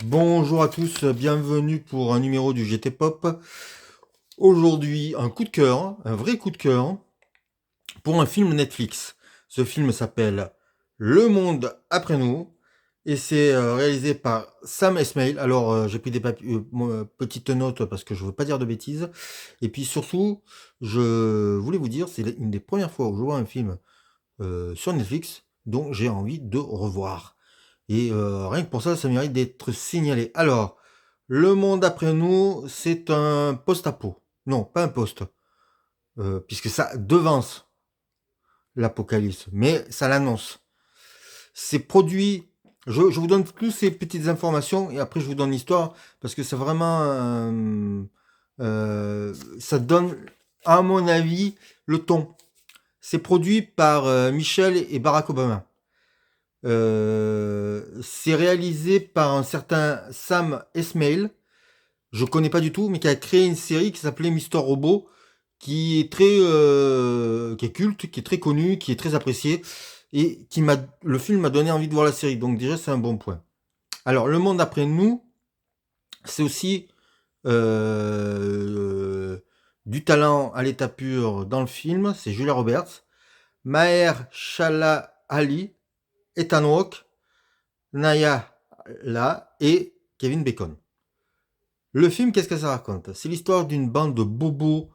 Bonjour à tous, bienvenue pour un numéro du GT Pop. Aujourd'hui, un coup de cœur, un vrai coup de cœur, pour un film Netflix. Ce film s'appelle Le Monde après nous et c'est réalisé par Sam Esmail. Alors, j'ai pris des petites notes parce que je veux pas dire de bêtises. Et puis surtout, je voulais vous dire, c'est une des premières fois où je vois un film sur Netflix dont j'ai envie de revoir. Et rien que pour ça, ça mérite d'être signalé. Alors, Le Monde après nous, c'est un post-apo. Non, pas un post, puisque ça devance l'apocalypse, mais ça l'annonce. C'est produit. Je vous donne plus ces petites informations et après je vous donne l'histoire parce que c'est vraiment, ça donne, à mon avis, le ton. C'est produit par Michel et Barack Obama. C'est réalisé par un certain Sam Esmail. Je connais pas du tout, mais qui a créé une série qui s'appelait Mister Robot, qui est culte, qui est très connu, qui est très apprécié, et le film m'a donné envie de voir la série. Donc déjà, c'est un bon point. Alors, Le Monde après nous, c'est aussi euh, du talent à l'état pur dans le film. C'est Julia Roberts, Maher Shala Ali, Ethan Hawke, Naya La et Kevin Bacon. Le film, qu'est-ce que ça raconte? C'est l'histoire d'une bande de bobos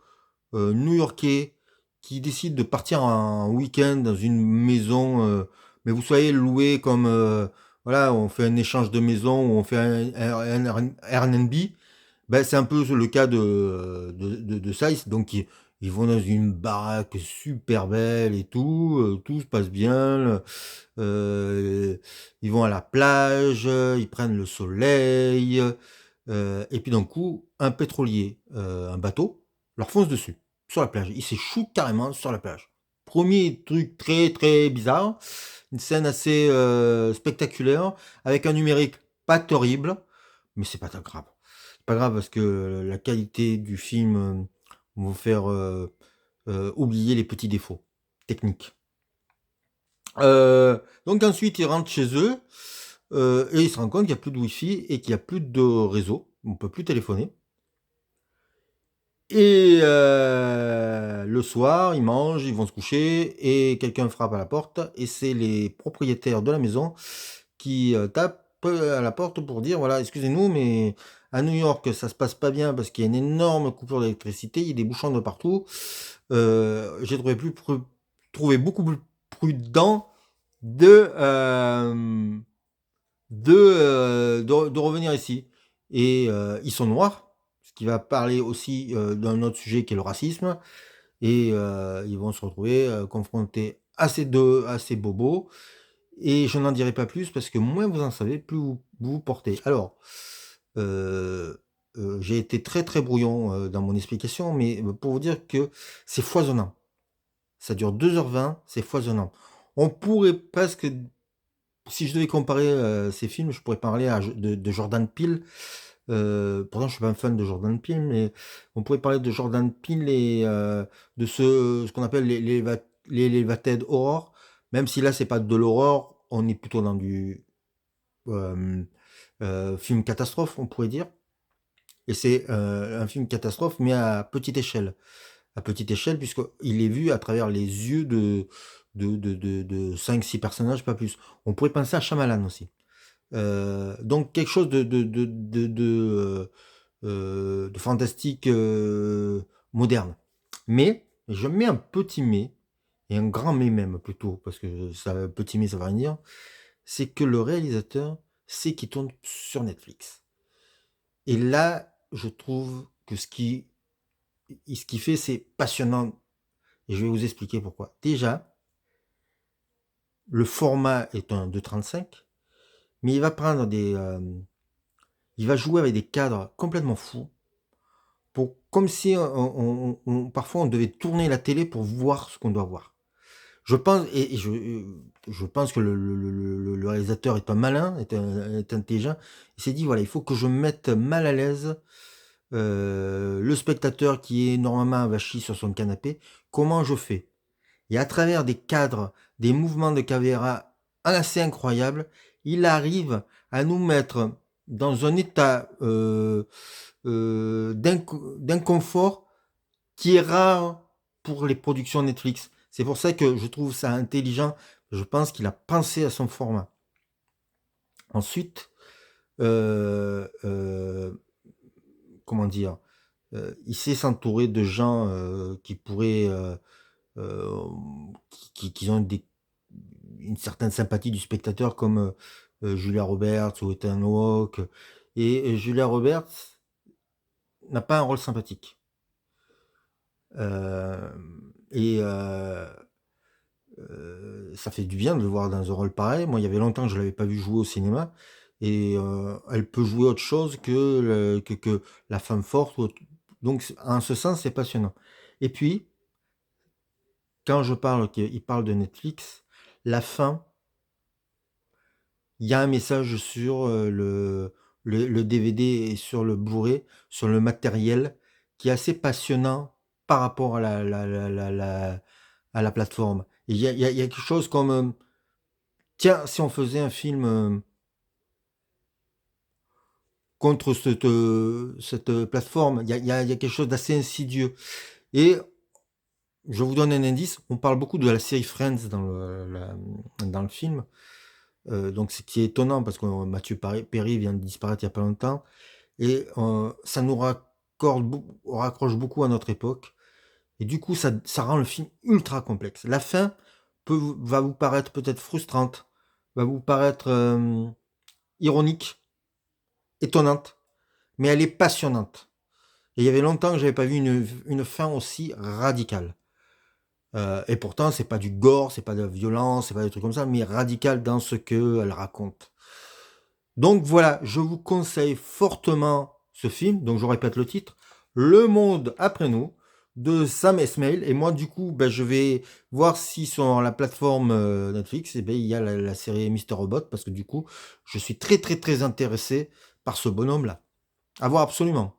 new-yorkais qui décident de partir en week-end dans une maison, mais vous savez, louée comme, voilà, on fait un échange de maison ou on fait un Airbnb. Ben, c'est un peu le cas de ça. Donc, ils vont dans une baraque super belle et tout se passe bien. Euh, Ils vont à la plage, ils prennent le soleil, et puis d'un coup, un pétrolier, un bateau, leur fonce dessus, sur la plage. Ils s'échouent carrément sur la plage. Premier truc très très bizarre, une scène assez spectaculaire, avec un numérique pas terrible, mais c'est pas très grave. C'est pas grave parce que la qualité du film va vous faire oublier les petits défauts techniques. Donc ensuite, ils rentrent chez eux et ils se rendent compte qu'il n'y a plus de Wi-Fi et qu'il n'y a plus de réseau. On ne peut plus téléphoner. Et le soir, ils mangent, ils vont se coucher et quelqu'un frappe à la porte et c'est les propriétaires de la maison qui tapent à la porte pour dire voilà, excusez-nous, mais à New York, ça se passe pas bien parce qu'il y a une énorme coupure d'électricité, il y a des bouchons de partout. J'ai trouvé beaucoup plus prudent de, de revenir ici. Et ils sont noirs, ce qui va parler aussi d'un autre sujet qui est le racisme. Et ils vont se retrouver confrontés à ces bobos. Et je n'en dirai pas plus parce que moins vous en savez, plus vous vous portez. Alors, euh, j'ai été très très brouillon dans mon explication, mais pour vous dire que c'est foisonnant. Ça dure 2h20, c'est foisonnant. On pourrait presque, si je devais comparer ces films, je pourrais parler de Jordan Peele. Pourtant, je suis pas un fan de Jordan Peele, mais on pourrait parler de Jordan Peele et de ce qu'on appelle les Elevated Horror. Même si là, c'est pas de l'horreur, on est plutôt dans du euh, film catastrophe, on pourrait dire. Et c'est un film catastrophe, mais à petite échelle. À petite échelle, puisqu'il est vu à travers les yeux de 5-6 personnages, pas plus. On pourrait penser à Shyamalan aussi. Donc quelque chose de fantastique moderne. Mais je mets un petit mais, et un grand mais même plutôt, parce que ça, petit mais ça va rien dire, c'est que le réalisateur sait qu'il tourne sur Netflix. Et là, je trouve que ce qu'il fait, c'est passionnant. Et je vais vous expliquer pourquoi. Déjà, le format est un 2,35, mais il va jouer avec des cadres complètement fous, comme si parfois on devait tourner la télé pour voir ce qu'on doit voir. Je pense, je pense que le réalisateur est un malin, est intelligent. Il s'est dit, voilà, il faut que je mette mal à l'aise le spectateur qui est normalement avachi sur son canapé. Comment je fais? Et à travers des cadres, des mouvements de caméra assez incroyables, il arrive à nous mettre dans un état d'inconfort qui est rare pour les productions Netflix. C'est pour ça que je trouve ça intelligent. Je pense qu'il a pensé à son format. Ensuite, comment dire, il sait s'entourer de gens qui pourraient, euh, qui ont une certaine sympathie du spectateur, comme Julia Roberts ou Ethan Hawke. Et Julia Roberts n'a pas un rôle sympathique. Euh, et ça fait du bien de le voir dans un rôle pareil. Moi, il y avait longtemps que je ne l'avais pas vu jouer au cinéma. Et elle peut jouer autre chose que la femme forte. Donc, en ce sens, c'est passionnant. Et puis, quand je parle qu'il parle de Netflix, la fin, il y a un message sur le DVD et sur le Blu-ray, sur le matériel, qui est assez passionnant par rapport à à la plateforme. Et il y a quelque chose comme, tiens, si on faisait un film contre cette plateforme, il y a quelque chose d'assez insidieux. Et je vous donne un indice, on parle beaucoup de la série Friends dans le film. Donc ce qui est étonnant parce que Mathieu Perry vient de disparaître il n'y a pas longtemps. Et ça nous raccroche beaucoup à notre époque. Et du coup, ça rend le film ultra complexe. La fin va vous paraître peut-être frustrante, va vous paraître ironique, étonnante, mais elle est passionnante. Et il y avait longtemps que j'avais pas vu une fin aussi radicale. Et pourtant, c'est pas du gore, c'est pas de la violence, c'est pas des trucs comme ça, mais radical dans ce qu'elle raconte. Donc voilà, je vous conseille fortement ce film, donc je répète le titre, Le Monde après nous, de Sam Esmail. Et moi, du coup, ben, je vais voir si sur la plateforme Netflix, eh ben, il y a la série Mister Robot, parce que du coup, je suis très très très intéressé par ce bonhomme-là. À voir absolument.